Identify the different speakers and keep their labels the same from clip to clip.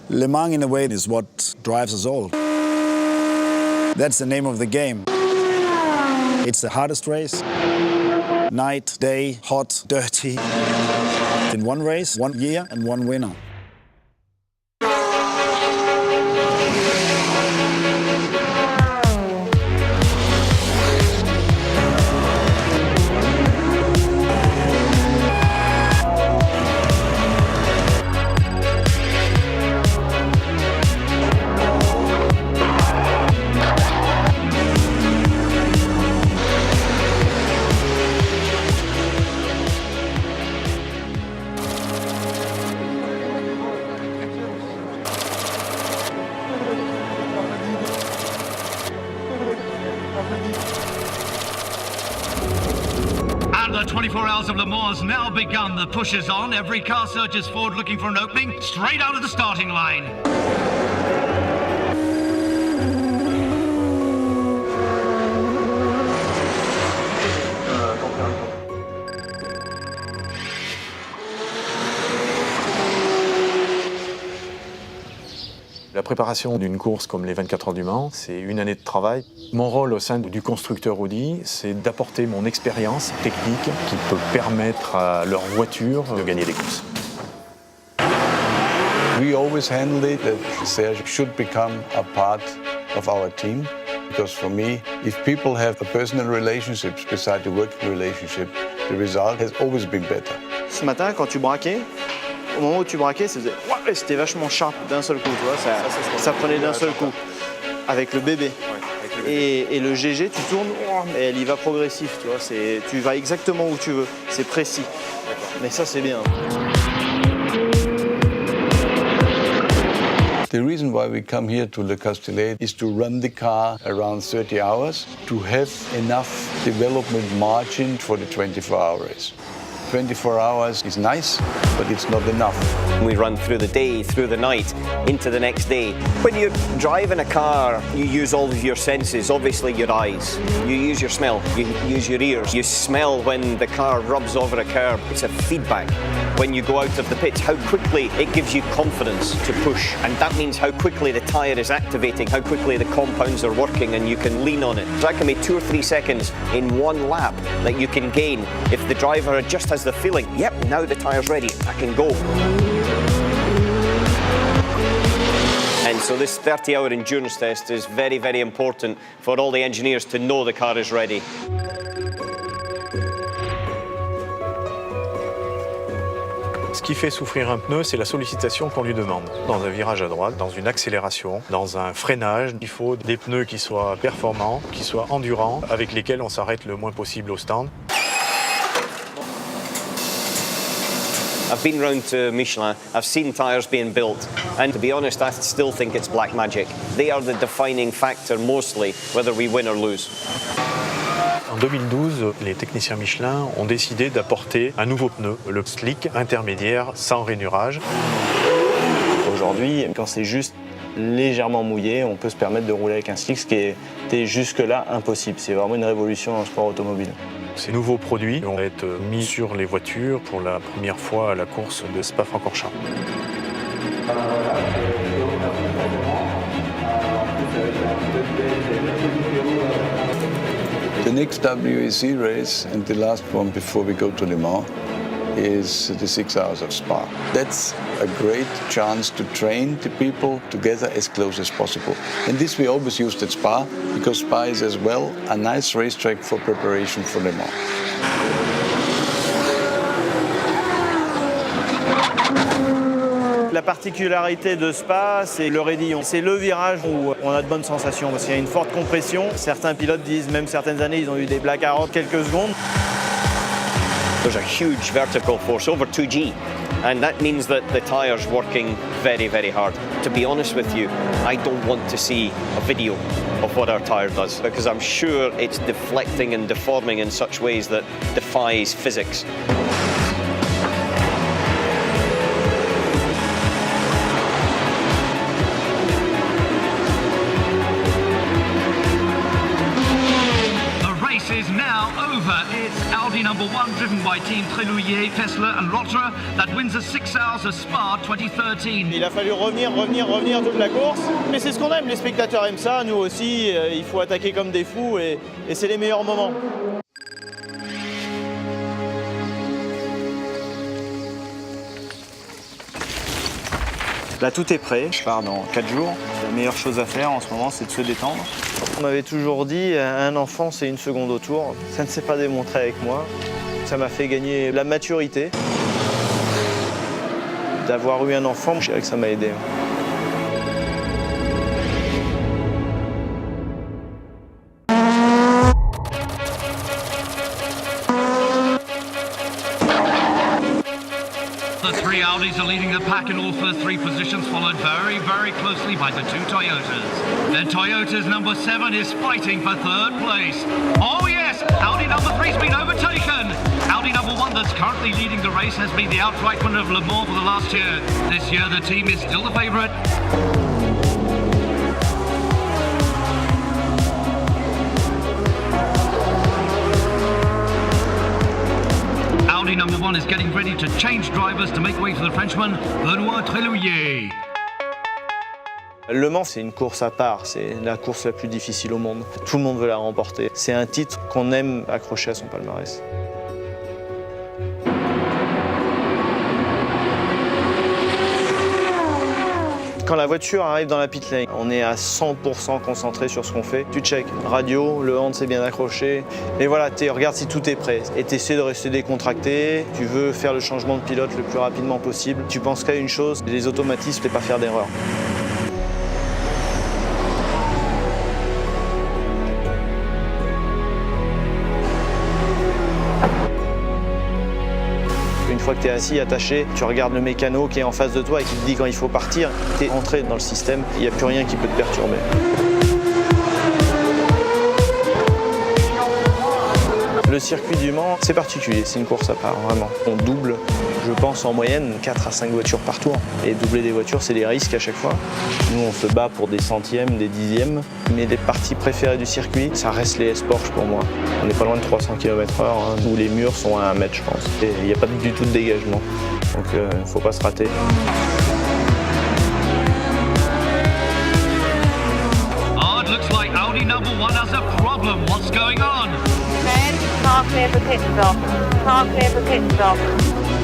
Speaker 1: Le Mans, in a way, is what drives us all. That's the name of the game. It's the hardest race. Night, day, hot, dirty. In one race, 1 year, and one winner.
Speaker 2: And the 24 Hours of Le Mans has now begun. The push is on. Every car surges forward looking for an opening, straight out of the starting line.
Speaker 3: La préparation d'une course comme les 24 heures du Mans, c'est une année de travail. Mon rôle au sein du constructeur Audi, c'est d'apporter mon expérience technique qui peut permettre à leur voiture de gagner des courses.
Speaker 4: We always handled it that Serge should become a part of our team. Because for me, if people have a personal relationship beside the working relationship, the result has always been better.
Speaker 5: Ce matin, quand tu braquais, au moment où tu braquais, c'était vachement sharp d'un seul coup, tu vois, ça prenait d'un seul coup, avec le bébé. Et le GG, tu tournes, et elle y va progressif, tu vois, tu vas exactement où tu veux, c'est précis. Mais ça, c'est bien.
Speaker 4: The reason why we come here to Le Castellet is to run the car around 30 hours, to have enough development margin for the 24-hour race. 24 hours is nice, but it's not enough.
Speaker 6: We run through the day, through the night, into the next day. When you're driving a car, you use all of your senses, obviously your eyes. You use your smell, you use your ears. You smell when the car rubs over a curb. It's a feedback. When you go out of the pits, how quickly it gives you confidence to push. And that means how quickly the tyre is activating, how quickly the compounds are working and you can lean on it. So that can be 2 or 3 seconds in one lap that you can gain if the driver just has the feeling, yep, now the tyre's ready, I can go. And so this 30-hour endurance test is very, very important for all the engineers to know the car is ready.
Speaker 3: Ce qui fait souffrir un pneu, c'est la sollicitation qu'on lui demande. Dans un virage à droite, dans une accélération, dans un freinage, il faut des pneus qui soient performants, qui soient endurants, avec lesquels on s'arrête le moins possible au stand.
Speaker 6: I've been round to Michelin, I've seen tyres being built, and to be honest, I still think it's black magic. They are the defining factor mostly, whether we win or lose.
Speaker 3: En 2012, les techniciens Michelin ont décidé d'apporter un nouveau pneu, le slick intermédiaire sans rainurage.
Speaker 5: Aujourd'hui, quand c'est juste légèrement mouillé, on peut se permettre de rouler avec un slick, ce qui était jusque-là impossible. C'est vraiment une révolution dans le sport automobile.
Speaker 3: Ces nouveaux produits vont être mis sur les voitures pour la première fois à la course de Spa-Francorchamps.
Speaker 4: The next WEC race and the last one before we go to Le Mans is the 6 hours of Spa. That's a great chance to train the people together as close as possible. And this we always used at Spa, because Spa is as well a nice racetrack for preparation for Le Mans.
Speaker 5: La particularité de Spa, c'est le raidillon. C'est le virage où on a de bonnes sensations parce qu'il y a une forte compression. Certains pilotes disent, même certaines années, ils ont eu des blackouts quelques secondes.
Speaker 6: There's a huge vertical force, over 2G, and that means that the tyre's working very, very hard. To be honest with you, I don't want to see a video of what our tyre does, because I'm sure it's deflecting and deforming in such ways that defies physics.
Speaker 2: The race is now over. It's Albi Audi number 1, driven by Team Trélouillet, Fessler and Rotter, that wins the 6 Hours of Spa 2013.
Speaker 5: Il a fallu revenir toute la course. Mais c'est ce qu'on aime, les spectateurs aiment ça, nous aussi. Il faut attaquer comme des fous et c'est les meilleurs moments. Là, tout est prêt. Je pars dans 4 jours. La meilleure chose à faire en ce moment, c'est de se détendre. On m'avait toujours dit, un enfant, c'est une seconde au tour. Ça ne s'est pas démontré avec moi. Ça m'a fait gagner la maturité. D'avoir eu un enfant, je dirais que ça m'a aidé.
Speaker 2: The 3 Audis are leading the pack in all first 3 positions, followed very, very closely by the 2 Toyotas. The Toyota's number 7 is fighting for 3rd place. Oh yes, Audi number 3's been overtaken. Audi number 1 that's currently leading the race has been the outright winner of Le Mans for the last year. This year the team is still the favourite. Audi number 1 is getting ready to change drivers to make way for the Frenchman, Benoît Trélouillet.
Speaker 5: Le Mans, c'est une course à part, c'est la course la plus difficile au monde. Tout le monde veut la remporter. C'est un titre qu'on aime accrocher à son palmarès. Quand la voiture arrive dans la pit lane, on est à 100% concentré sur ce qu'on fait. Tu check, radio, le hand c'est bien accroché. Et voilà, tu regardes si tout est prêt. Et tu essaies de rester décontracté. Tu veux faire le changement de pilote le plus rapidement possible. Tu penses qu'à une chose, les automatismes et pas faire d'erreur. Une fois que tu es assis, attaché, tu regardes le mécano qui est en face de toi et qui te dit quand il faut partir. Tu es entré dans le système, il n'y a plus rien qui peut te perturber. Le circuit du Mans, c'est particulier, c'est une course à part, vraiment. On double, je pense, en moyenne 4 à 5 voitures par tour. Et doubler des voitures, c'est des risques à chaque fois. Nous, on se bat pour des centièmes, des dixièmes. Mais les parties préférées du circuit, ça reste les S-Porsche pour moi. On n'est pas loin de 300 km/h, hein, où les murs sont à 1 mètre, je pense. Et il n'y a pas du tout de dégagement. Donc, il ne faut pas se rater.
Speaker 2: Oh, it looks like Audi number 1 has a problem. What's going on?
Speaker 7: Car clear for pit stop. Car clear for pit stop.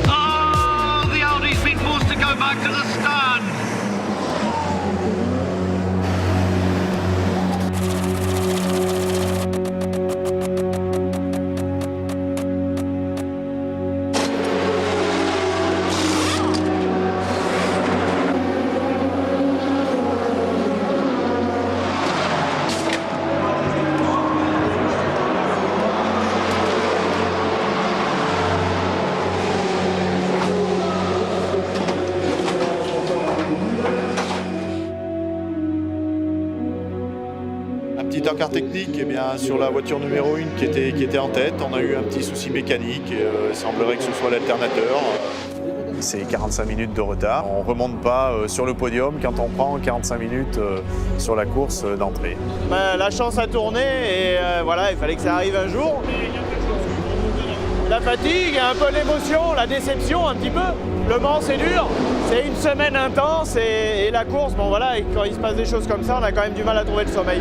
Speaker 2: Oh, the Audi's been forced to go back to the stand.
Speaker 8: Petit encart technique, eh bien, sur la voiture numéro 1 qui était en tête, on a eu un petit souci mécanique, il semblerait que ce soit l'alternateur.
Speaker 3: C'est 45 minutes de retard. On ne remonte pas sur le podium quand on prend 45 minutes sur la course d'entrée.
Speaker 5: La chance a tourné et voilà, il fallait que ça arrive un jour. La fatigue, un peu l'émotion, la déception un petit peu. Le Mans c'est dur, c'est une semaine intense et la course, bon voilà, et quand il se passe des choses comme ça, on a quand même du mal à trouver le sommeil.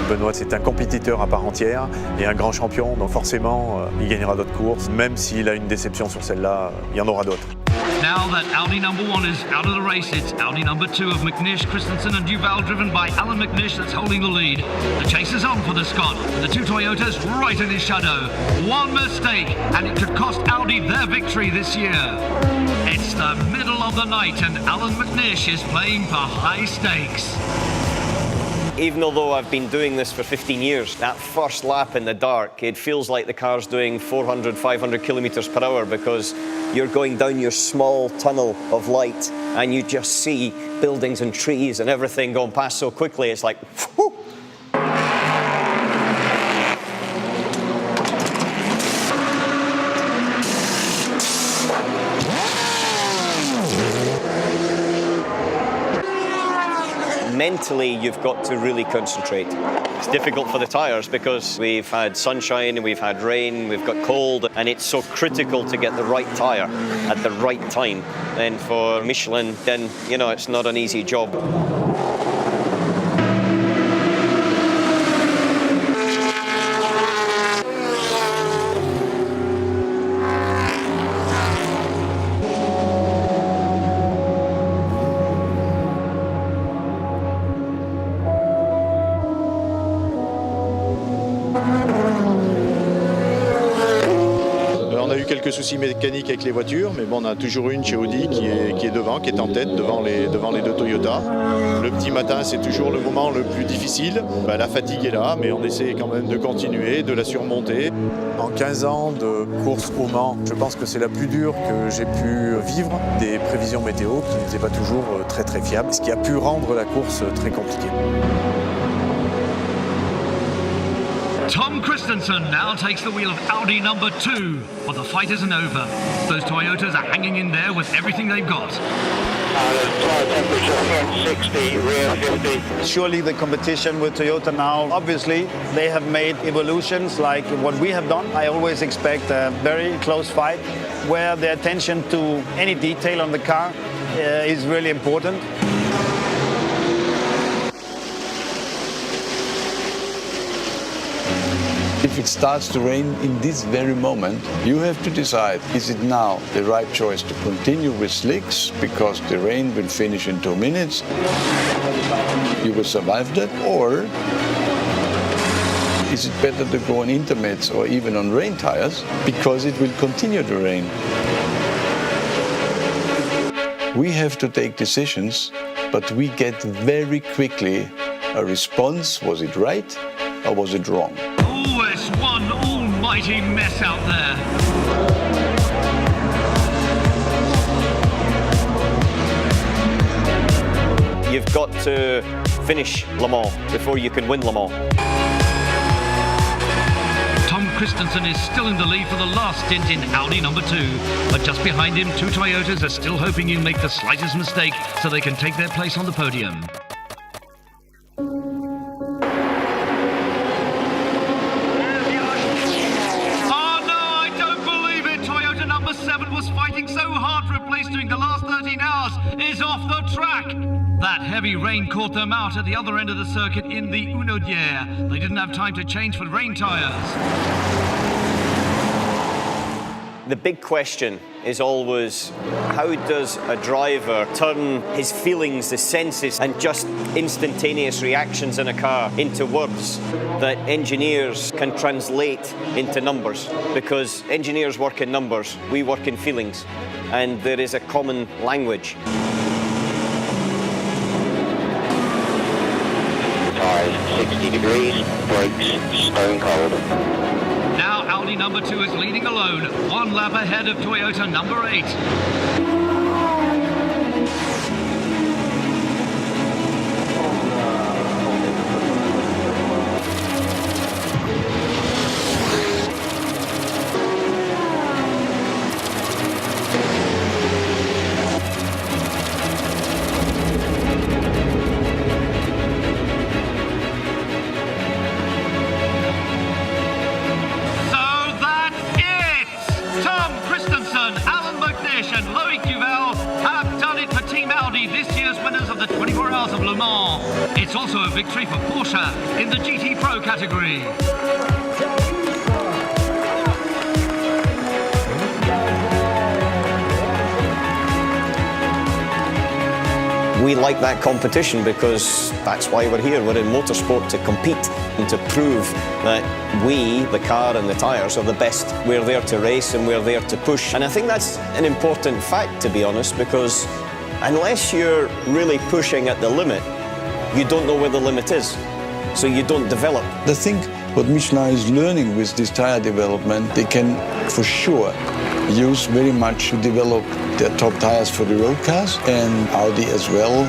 Speaker 3: Benoît, c'est un compétiteur à part entière et un grand champion, donc forcément, il gagnera d'autres courses. Même s'il a une déception sur celle-là, il y en aura d'autres.
Speaker 2: Now that Audi number 1 is out of the race, it's Audi number 2 of McNish, Christensen and Duval, driven by Alan McNish, that's holding the lead. The chase is on for the Scot, the 2 Toyotas right in his shadow. One mistake, and it could cost Audi their victory this year. It's the middle of the night, and Alan McNish is playing for high stakes.
Speaker 6: Even although I've been doing this for 15 years, that first lap in the dark, it feels like the car's doing 400, 500 kilometers per hour because you're going down your small tunnel of light and you just see buildings and trees and everything going past so quickly. It's like, whew. mentally you've got to really concentrate. It's difficult for the tyres because we've had sunshine, we've had rain, we've got cold, and it's so critical to get the right tyre at the right time. And for Michelin, then, you know, it's not an easy job.
Speaker 8: On a eu quelques soucis mécaniques avec les voitures, mais bon, on a toujours une chez Audi qui est devant, qui est en tête devant les deux Toyota. Le petit matin, c'est toujours le moment le plus difficile. La fatigue est là, mais on essaie quand même de continuer, de la surmonter.
Speaker 3: En 15 ans de course au Mans, je pense que c'est la plus dure que j'ai pu vivre. Des prévisions météo qui n'étaient pas toujours très très fiables, ce qui a pu rendre la course très compliquée.
Speaker 2: Tom Christensen now takes the wheel of Audi number 2, but the fight isn't over. Those Toyotas are hanging in there with everything they've got.
Speaker 9: Tyre temperature front 60, rear 50.
Speaker 1: Surely the competition with Toyota now, obviously, they have made evolutions like what we have done. I always expect a very close fight where the attention to any detail on the car is really important.
Speaker 4: If it starts to rain in this very moment, you have to decide, is it now the right choice to continue with slicks because the rain will finish in 2 minutes, you will survive that, or is it better to go on intermediates or even on rain tires because it will continue to rain? We have to take decisions, but we get very quickly a response, was it right or was it wrong?
Speaker 2: Oh, it's one almighty mess out there.
Speaker 6: You've got to finish Le Mans before you can win Le Mans.
Speaker 2: Tom Christensen is still in the lead for the last stint in Audi number 2, but just behind him, 2 Toyotas are still hoping he'll make the slightest mistake so they can take their place on the podium. Oh no, I don't believe it! Toyota number 7 was fighting so hard for a place during the last 13 hours is off the track. That heavy rain caught them out at the other end of the circuit in the Unodière. They didn't have time to change for rain tyres.
Speaker 6: The big question is always, how does a driver turn his feelings, his senses, and just instantaneous reactions in a car into words that engineers can translate into numbers? Because engineers work in numbers, we work in feelings, and there is a common language.
Speaker 9: Tyres 60 degrees, brakes stone cold.
Speaker 2: Now Audi number 2 is leading alone, 1 lap ahead of Toyota number 8. And Loïc Duval have done it for Team Audi, this year's winners of the 24 Hours of Le Mans. It's also a victory for Porsche in the GT Pro category.
Speaker 6: We like that competition because that's why we're here. We're in motorsport to compete and to prove that we, the car and the tyres, are the best. We're there to race and we're there to push. And I think that's an important fact, to be honest, because unless you're really pushing at the limit, you don't know where the limit is. So you don't develop.
Speaker 4: I think what Michelin is learning with this tire development, they can for sure use very much to develop their top tires for the road cars, and Audi as well.